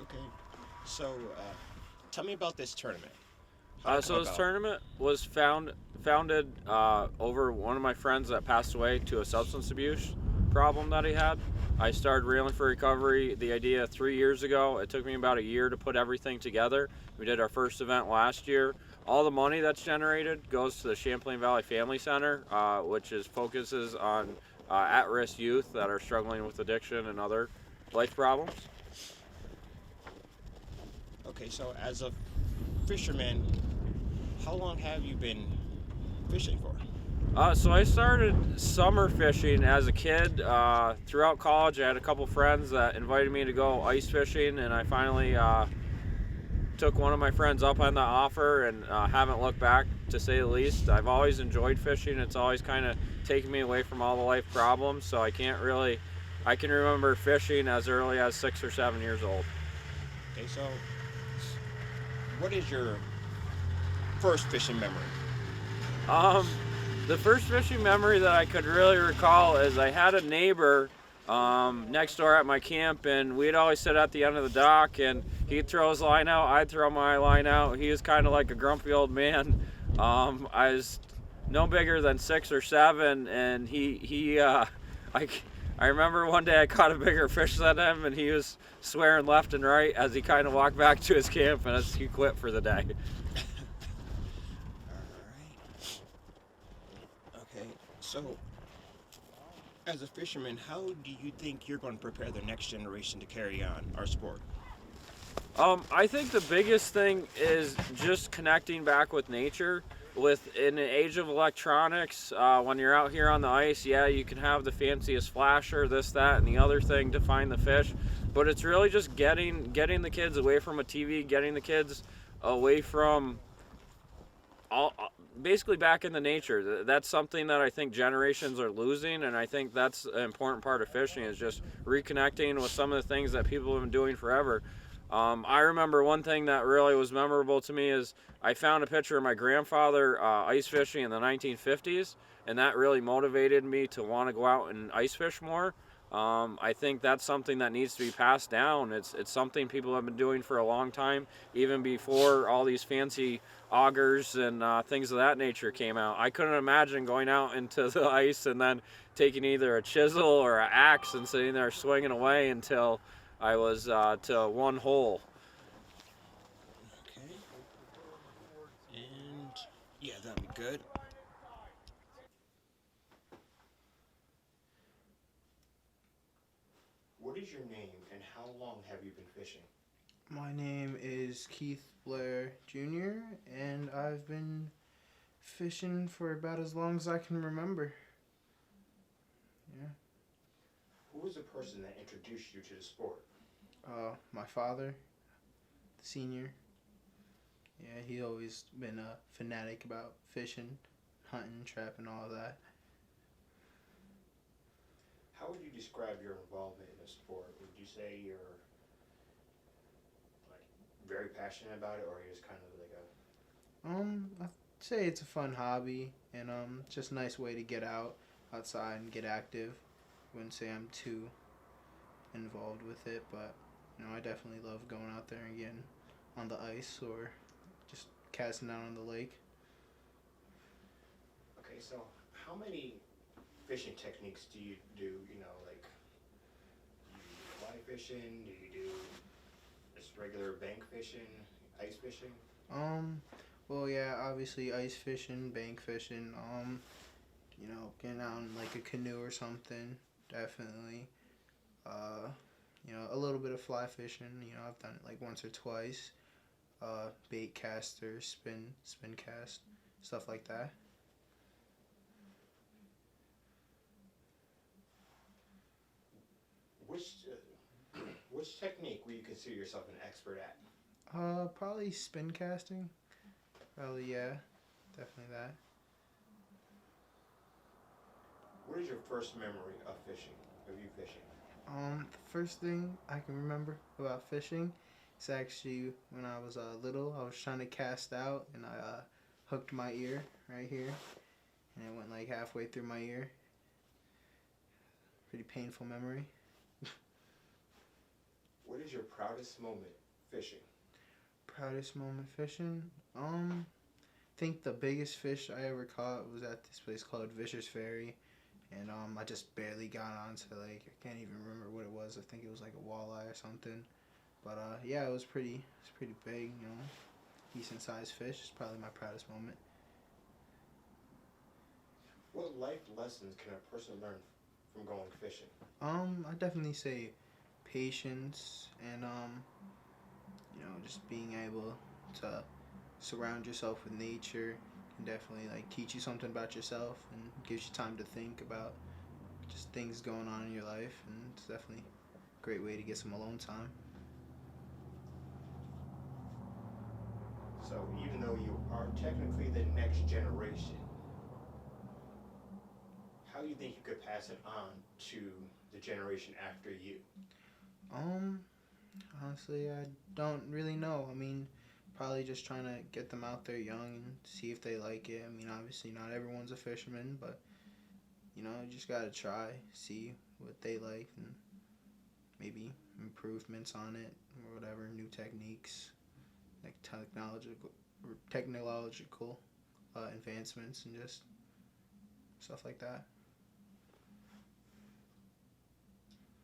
Okay. So, tell me about this tournament. How'd Uh, it come so this about? tournament was founded over one of my friends that passed away to a substance abuse problem that he had. I started Reeling for Recovery, the idea 3 years ago. It took me about a year to put everything together. We did our first event last year. All the money that's generated goes to the Champlain Valley Family Center, which focuses on at-risk youth that are struggling with addiction and other life problems. Okay, so as a fisherman, how long have you been fishing for? So I started summer fishing as a kid. Throughout college, I had a couple friends that invited me to go ice fishing, and I finally took one of my friends up on the offer and haven't looked back, to say the least. I've always enjoyed fishing. It's always kind of taken me away from all the life problems, so I can remember fishing as early as 6 or 7 years old. Okay, so what is your first fishing memory? Um, the first fishing memory that I could really recall is I had a neighbor next door at my camp, and we'd always sit at the end of the dock, and he'd throw his line out, I'd throw my line out. He was kind of like a grumpy old man. I was no bigger than 6 or 7, and I, I remember one day I caught a bigger fish than him, and he was swearing left and right as he kind of walked back to his camp, and as he quit for the day. All right. Okay, so as a fisherman, how do you think you're going to prepare the next generation to carry on our sport? I think the biggest thing is just connecting back with nature. With in an age of electronics, when you're out here on the ice, yeah, you can have the fanciest flasher, this, that, and the other thing to find the fish, but it's really just getting the kids away from a TV, getting the kids away from all basically back into nature. That's something that I think generations are losing, and I think that's an important part of fishing is just reconnecting with some of the things that people have been doing forever. I remember one thing that really was memorable to me is I found a picture of my grandfather ice fishing in the 1950s, and that really motivated me to want to go out and ice fish more. I think that's something that needs to be passed down. It's something people have been doing for a long time, even before all these fancy augers and things of that nature came out. I couldn't imagine going out into the ice and then taking either a chisel or an axe and sitting there swinging away until I was to one hole. Okay, and yeah, that'd be good. What is your name and how long have you been fishing? My name is Keith Blair Jr., and I've been fishing for about as long as I can remember. Yeah. Who was the person that introduced you to the sport? My father, the senior, yeah, he always been a fanatic about fishing, hunting, trapping, all of that. How would you describe your involvement in the sport? Would you say you're like very passionate about it, or you're just kind of like a I'd say it's a fun hobby, and just a nice way to get outside and get active. Wouldn't say I'm too involved with it, but I definitely love going out there and getting on the ice or just casting out on the lake. okay? So how many fishing techniques do you do? You know, like do you do fly fishing? Do you do just regular bank fishing, ice fishing? Um, well, yeah, obviously ice fishing, bank fishing. Getting out in like a canoe or something, definitely. Uh, a little bit of fly fishing. I've done it like once or twice. Bait caster, spin cast, stuff like that. Which which technique would you consider yourself an expert at? Probably spin casting. Probably, yeah, definitely that. What is your first memory of fishing? Of you fishing? The first thing I can remember about fishing is actually when I was little. I was trying to cast out, and I hooked my ear right here, and it went like halfway through my ear. Pretty painful memory. What is your proudest moment fishing? Proudest moment fishing? I think the biggest fish I ever caught was at this place called Vicious Ferry, and I just barely got onto the lake. I can't even remember what it was. I think it was like a walleye or something. But yeah, it's pretty big, you know, decent sized fish. It's probably my proudest moment. What life lessons can a person learn from going fishing? I definitely say patience and you know, just being able to surround yourself with nature can definitely like teach you something about yourself and gives you time to think about just things going on in your life, and it's definitely a great way to get some alone time. So even though you are technically the next generation, how do you think you could pass it on to the generation after you? Um, Honestly, I don't really know. I mean, probably just trying to get them out there young and see if they like it. I mean, obviously not everyone's a fisherman, but you know, you just gotta try, see what they like, and maybe improvements on it or whatever, new techniques, like technological advancements and just stuff like that.